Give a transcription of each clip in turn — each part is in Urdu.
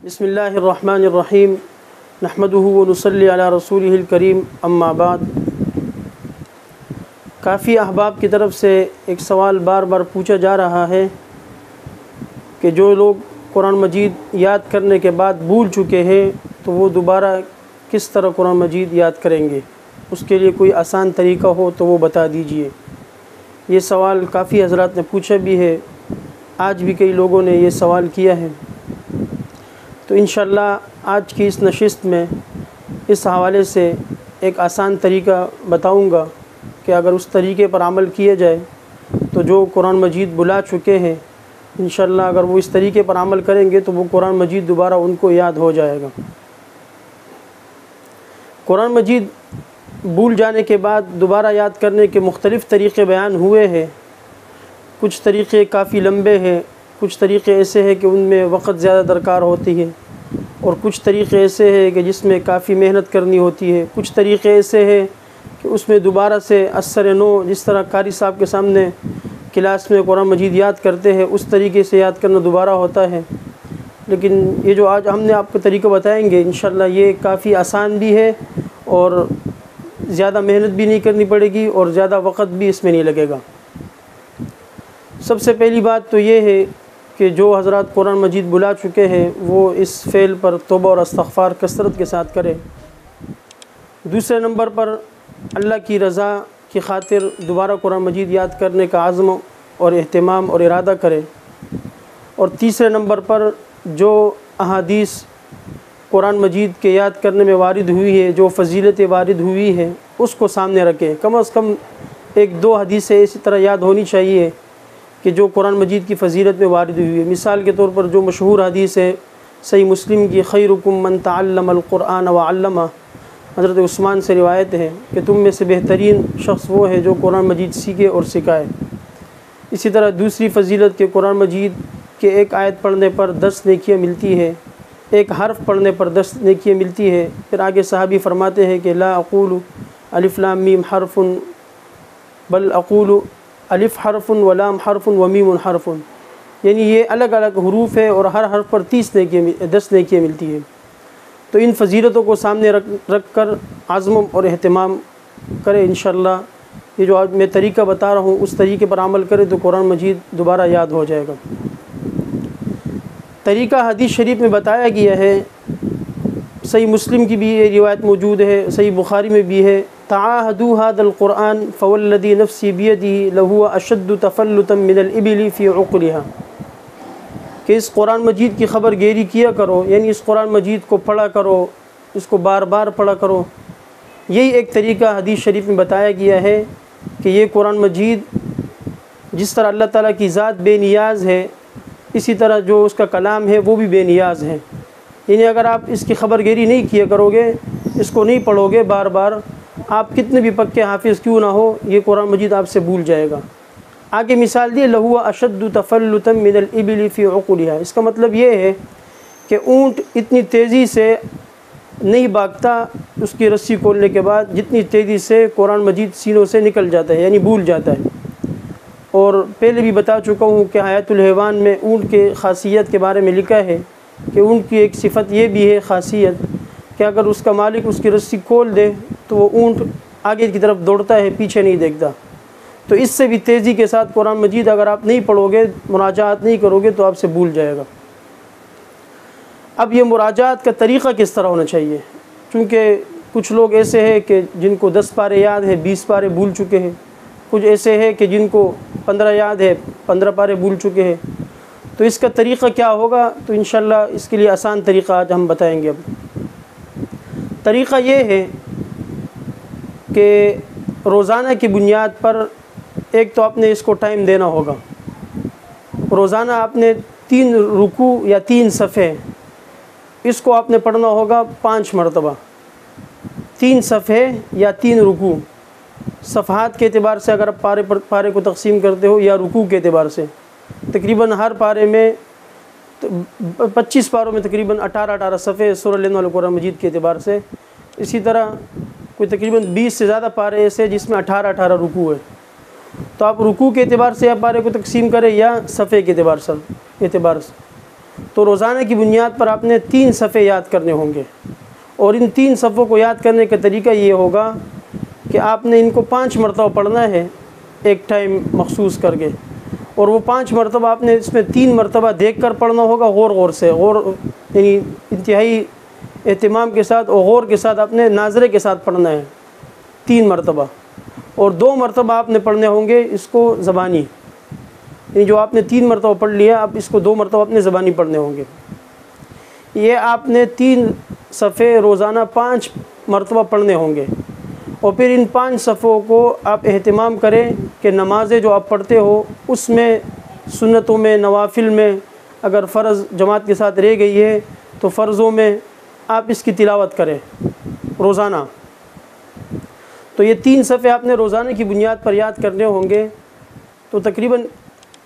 بسم اللہ الرحمن الرحیم نحمدہ ونصلی علی رسولہ الکریم اما بعد۔ کافی احباب کی طرف سے ایک سوال بار بار پوچھا جا رہا ہے کہ جو لوگ قرآن مجید یاد کرنے کے بعد بھول چکے ہیں تو وہ دوبارہ کس طرح قرآن مجید یاد کریں گے، اس کے لیے کوئی آسان طریقہ ہو تو وہ بتا دیجئے۔ یہ سوال کافی حضرات نے پوچھا بھی ہے، آج بھی کئی لوگوں نے یہ سوال کیا ہے، تو انشاءاللہ آج کی اس نشست میں اس حوالے سے ایک آسان طریقہ بتاؤں گا کہ اگر اس طریقے پر عمل کیا جائے تو جو قرآن مجید بھلا چکے ہیں انشاءاللہ اگر وہ اس طریقے پر عمل کریں گے تو وہ قرآن مجید دوبارہ ان کو یاد ہو جائے گا۔ قرآن مجید بھول جانے کے بعد دوبارہ یاد کرنے کے مختلف طریقے بیان ہوئے ہیں۔ کچھ طریقے کافی لمبے ہیں، کچھ طریقے ایسے ہیں کہ ان میں وقت زیادہ درکار ہوتی ہے، اور کچھ طریقے ایسے ہیں کہ جس میں کافی محنت کرنی ہوتی ہے، کچھ طریقے ایسے ہیں کہ اس میں دوبارہ سے اثر نو، جس طرح قاری صاحب کے سامنے کلاس میں قرآن مجید یاد کرتے ہیں اس طریقے سے یاد کرنا دوبارہ ہوتا ہے۔ لیکن یہ جو آج ہم نے آپ کو طریقہ بتائیں گے انشاءاللہ یہ کافی آسان بھی ہے اور زیادہ محنت بھی نہیں کرنی پڑے گی اور زیادہ وقت بھی اس میں نہیں لگے گا۔ سب سے پہلی بات تو یہ ہے کہ جو حضرات قرآن مجید بھلا چکے ہیں وہ اس فعل پر توبہ اور استغفار کثرت کے ساتھ کریں۔ دوسرے نمبر پر اللہ کی رضا کی خاطر دوبارہ قرآن مجید یاد کرنے کا عزم اور اہتمام اور ارادہ کریں۔ اور تیسرے نمبر پر جو احادیث قرآن مجید کے یاد کرنے میں وارد ہوئی ہے، جو فضیلتیں وارد ہوئی ہے اس کو سامنے رکھیں۔ کم از کم ایک دو حدیثیں اسی طرح یاد ہونی چاہیے کہ جو قرآن مجید کی فضیلت میں وارد ہوئی ہے۔ مثال کے طور پر جو مشہور حدیث ہے صحیح مسلم کی، خیرکم من تعلم القرآن وعلمہ، حضرت عثمان سے روایت ہے کہ تم میں سے بہترین شخص وہ ہے جو قرآن مجید سیکھے اور سکھائے۔ اسی طرح دوسری فضیلت کہ قرآن مجید کے ایک آیت پڑھنے پر 10 نیکیاں ملتی ہے، ایک حرف پڑھنے پر 10 نیکیاں ملتی ہے۔ پھر آگے صحابی فرماتے ہیں کہ لا اقول الف لام میم حرف بل اقول الف حرف ولام حرف ومیم حرف، یعنی یہ الگ الگ حروف ہے اور ہر حرف پر 10 نیکیاں ملتی ہیں۔ تو ان فضیلتوں کو سامنے رکھ کر عزم اور اہتمام کریں انشاءاللہ۔ یہ جو آج میں طریقہ بتا رہا ہوں اس طریقے پر عمل کریں تو قرآن مجید دوبارہ یاد ہو جائے گا۔ طریقہ حدیث شریف میں بتایا گیا ہے، صحیح مسلم کی بھی یہ روایت موجود ہے، صحیح بخاری میں بھی ہے، تعاہدوا هذا القرآن فوالذی نفسی بیدہ لہو اشد تفلتا من الابل فی عقلها، کہ اس قرآن مجید کی خبر گیری کیا کرو، یعنی اس قرآن مجید کو پڑھا کرو، اس کو بار بار پڑھا کرو۔ یہی ایک طریقہ حدیث شریف میں بتایا گیا ہے کہ یہ قرآن مجید جس طرح اللہ تعالیٰ کی ذات بے نیاز ہے اسی طرح جو اس کا کلام ہے وہ بھی بے نیاز ہے، یعنی اگر آپ اس کی خبر گیری نہیں کیا کرو گے، اس کو نہیں پڑھو گے بار بار، آپ کتنے بھی پکے حافظ کیوں نہ ہو یہ قرآن مجید آپ سے بھول جائے گا۔ آگے مثال دی لہو اشد تفلتا من الابل فی عقلها، اس کا مطلب یہ ہے کہ اونٹ اتنی تیزی سے نہیں بھاگتا اس کی رسی کھولنے کے بعد جتنی تیزی سے قرآن مجید سینوں سے نکل جاتا ہے، یعنی بھول جاتا ہے۔ اور پہلے بھی بتا چکا ہوں کہ حیات الحیوان میں اونٹ کے خاصیت کے بارے میں لکھا ہے کہ اونٹ کی ایک صفت یہ بھی ہے خاصیت کہ اگر اس کا مالک اس کی رسی کھول دے تو وہ اونٹ آگے کی طرف دوڑتا ہے، پیچھے نہیں دیکھتا۔ تو اس سے بھی تیزی کے ساتھ قرآن مجید اگر آپ نہیں پڑھو گے، مراجعات نہیں کرو گے تو آپ سے بھول جائے گا۔ اب یہ مراجعات کا طریقہ کس طرح ہونا چاہیے، چونکہ کچھ لوگ ایسے ہیں کہ جن کو 10 پارے یاد ہیں 20 پارے بھول چکے ہیں، کچھ ایسے ہیں کہ جن کو 15 یاد ہے 15 پارے بھول چکے ہیں۔ تو اس کا طریقہ کیا ہوگا، تو انشاءاللہ اس کے لیے آسان طریقہ آج ہم بتائیں گے۔ اب طریقہ یہ ہے کہ روزانہ کی بنیاد پر ایک تو آپ نے اس کو ٹائم دینا ہوگا، روزانہ آپ نے 3 رکوع یا 3 صفحے اس کو آپ نے پڑھنا ہوگا 5 مرتبہ، 3 صفحے یا 3 رکوع۔ صفحات کے اعتبار سے اگر آپ پارے کو تقسیم کرتے ہو یا رکوع کے اعتبار سے، تقریباً ہر پارے میں 25 پاروں میں تقریباً 18 صفحے سورہ لینے والے قرآن مجید کے اعتبار سے، اسی طرح کوئی تقریباً 20 سے زیادہ پارے ایسے جس میں 18 رکوع ہے۔ تو آپ رکوع کے اعتبار سے یا پارے کو تقسیم کریں یا صفحے کے اعتبار سے۔ تو روزانہ کی بنیاد پر آپ نے 3 صفحے یاد کرنے ہوں گے، اور ان 3 صفحوں کو یاد کرنے کا طریقہ یہ ہوگا کہ آپ نے ان کو 5 مرتبہ پڑھنا ہے ایک ٹائم مخصوص کر کے، اور وہ 5 مرتبہ آپ نے اس میں 3 مرتبہ دیکھ کر پڑھنا ہوگا، غور سے، یعنی انتہائی اہتمام کے ساتھ اور غور کے ساتھ آپ نے ناظرے کے ساتھ پڑھنا ہے 3 مرتبہ، اور 2 مرتبہ آپ نے پڑھنے ہوں گے اس کو زبانی، یعنی جو آپ نے 3 مرتبہ پڑھ لیا اب اس کو 2 مرتبہ اپنے زبانی پڑھنے ہوں گے۔ یہ آپ نے 3 صفحے روزانہ 5 مرتبہ پڑھنے ہوں گے، اور پھر ان 5 صفحوں کو آپ اہتمام کریں کہ نمازیں جو آپ پڑھتے ہو اس میں، سنتوں میں، نوافل میں، اگر فرض جماعت کے ساتھ رہ گئی ہے تو فرضوں میں آپ اس کی تلاوت کریں روزانہ۔ تو یہ 3 صفحے آپ نے روزانہ کی بنیاد پر یاد کرنے ہوں گے، تو تقریباً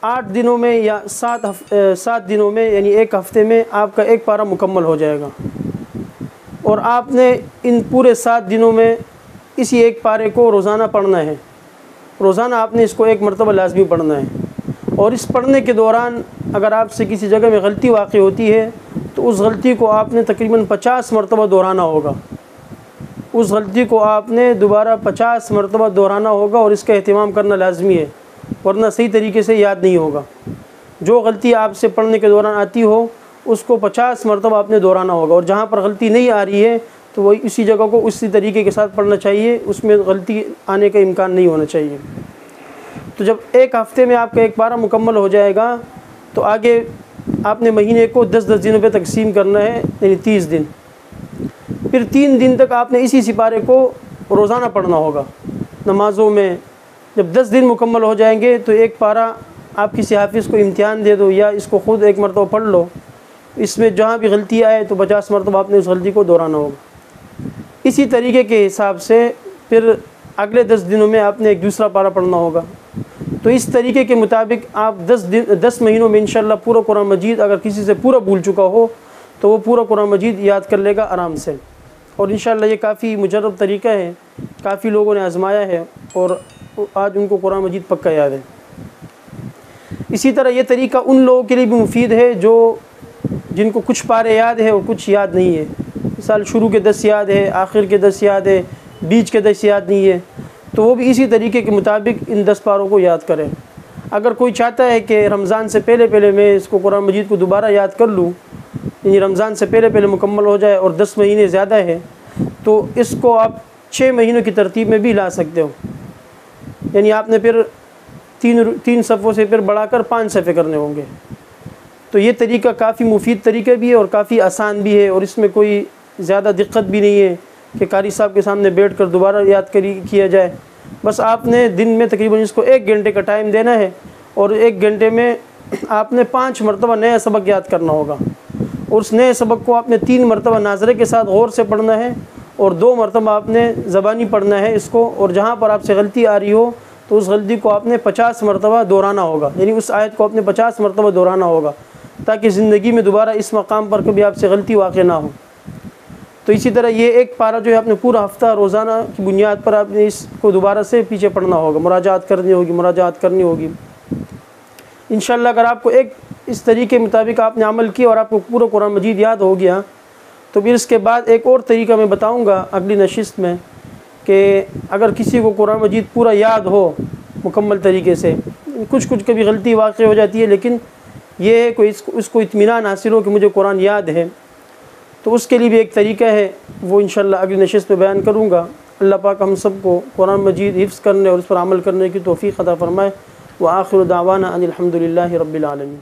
8 دنوں میں یا 7 دنوں میں، یعنی ایک ہفتے میں آپ کا ایک پارہ مکمل ہو جائے گا، اور آپ نے ان پورے 7 دنوں میں اسی ایک پارے کو روزانہ پڑھنا ہے۔ روزانہ آپ نے اس کو 1 مرتبہ لازمی پڑھنا ہے، اور اس پڑھنے کے دوران اگر آپ سے کسی جگہ میں غلطی واقع ہوتی ہے تو اس غلطی کو آپ نے تقریباً 50 مرتبہ دہرانا ہوگا، اس غلطی کو آپ نے دوبارہ 50 مرتبہ دہرانا ہوگا، اور اس کا اہتمام کرنا لازمی ہے، ورنہ صحیح طریقے سے یاد نہیں ہوگا۔ جو غلطی آپ سے پڑھنے کے دوران آتی ہو اس کو 50 مرتبہ آپ نے دہرانا ہوگا، اور جہاں پر غلطی نہیں آ رہی ہے تو وہ اسی جگہ کو اسی طریقے کے ساتھ پڑھنا چاہیے، اس میں غلطی آنے کا امکان نہیں ہونا چاہیے۔ تو جب ایک ہفتے میں آپ کا ایک پارہ مکمل ہو جائے گا تو آگے آپ نے مہینے کو 10 دنوں پہ تقسیم کرنا ہے، یعنی 30 دن۔ پھر 3 دن تک آپ نے اسی سپارے کو روزانہ پڑھنا ہوگا نمازوں میں۔ جب 10 دن مکمل ہو جائیں گے تو ایک پارہ آپ کسی حافظ کو امتحان دے دو، یا اس کو خود 1 مرتبہ پڑھ لو، اس میں جہاں بھی غلطی آئے تو 50 مرتبہ آپ نے اس غلطی کو دہرانا ہوگا۔ اسی طریقے کے حساب سے پھر اگلے 10 دنوں میں آپ نے ایک دوسرا پارہ پڑھنا ہوگا۔ تو اس طریقے کے مطابق آپ 10 مہینوں میں انشاءاللہ پورا قرآن مجید، اگر کسی سے پورا بھول چکا ہو تو وہ پورا قرآن مجید یاد کر لے گا آرام سے، اور انشاءاللہ یہ کافی مجرب طریقہ ہے، کافی لوگوں نے آزمایا ہے اور آج ان کو قرآن مجید پکا یاد ہے۔ اسی طرح یہ طریقہ ان لوگوں کے لیے بھی مفید ہے جن کو کچھ پارے یاد ہے اور کچھ یاد نہیں ہے، مثال شروع کے 10 یاد ہے، آخر کے 10 یاد ہے، بیچ کے 10 یاد نہیں ہے، تو وہ بھی اسی طریقے کے مطابق ان 10 پاروں کو یاد کریں۔ اگر کوئی چاہتا ہے کہ رمضان سے پہلے میں اس کو قرآن مجید کو دوبارہ یاد کر لوں، یعنی رمضان سے پہلے مکمل ہو جائے اور 10 مہینے زیادہ ہے، تو اس کو آپ 6 مہینوں کی ترتیب میں بھی لا سکتے ہو، یعنی آپ نے پھر 3 صفحوں سے پھر بڑھا کر 5 صفحے کرنے ہوں گے۔ تو یہ طریقہ کافی مفید طریقہ بھی ہے اور کافی آسان بھی ہے، اور اس میں کوئی زیادہ دقت بھی نہیں ہے کہ قاری صاحب کے سامنے بیٹھ کر دوبارہ یاد کیا جائے۔ بس آپ نے دن میں تقریباً اس کو 1 گھنٹے کا ٹائم دینا ہے، اور 1 گھنٹے میں آپ نے 5 مرتبہ نیا سبق یاد کرنا ہوگا، اور اس نئے سبق کو آپ نے 3 مرتبہ ناظرے کے ساتھ غور سے پڑھنا ہے، اور 2 مرتبہ آپ نے زبانی پڑھنا ہے اس کو، اور جہاں پر آپ سے غلطی آ رہی ہو تو اس غلطی کو آپ نے 50 مرتبہ دہرانا ہوگا، یعنی اس آیت کو آپ نے 50 مرتبہ دہرانا ہوگا، تاکہ زندگی میں دوبارہ اس مقام پر کبھی آپ سے غلطی واقع نہ ہو۔ تو اسی طرح یہ ایک پارہ جو ہے آپ نے پورا ہفتہ روزانہ کی بنیاد پر آپ نے اس کو دوبارہ سے پیچھے پڑھنا ہوگا، مراجعات کرنی ہوگی انشاءاللہ۔ اگر آپ کو ایک اس طریقے مطابق آپ نے عمل کیا اور آپ کو پورا قرآن مجید یاد ہو گیا، تو پھر اس کے بعد ایک اور طریقہ میں بتاؤں گا اگلی نشست میں، کہ اگر کسی کو قرآن مجید پورا یاد ہو مکمل طریقے سے، کچھ کبھی غلطی واقع ہو جاتی ہے، لیکن یہ ہے کہ اس کو اطمینان حاصل ہو کہ مجھے قرآن یاد ہے، تو اس کے لیے بھی ایک طریقہ ہے، وہ انشاءاللہ اگلی نشست میں بیان کروں گا۔ اللہ پاک ہم سب کو قرآن مجید حفظ کرنے اور اس پر عمل کرنے کی توفیق عطا فرمائے۔ وآخر دعوانا ان الحمد للہ رب العالمین۔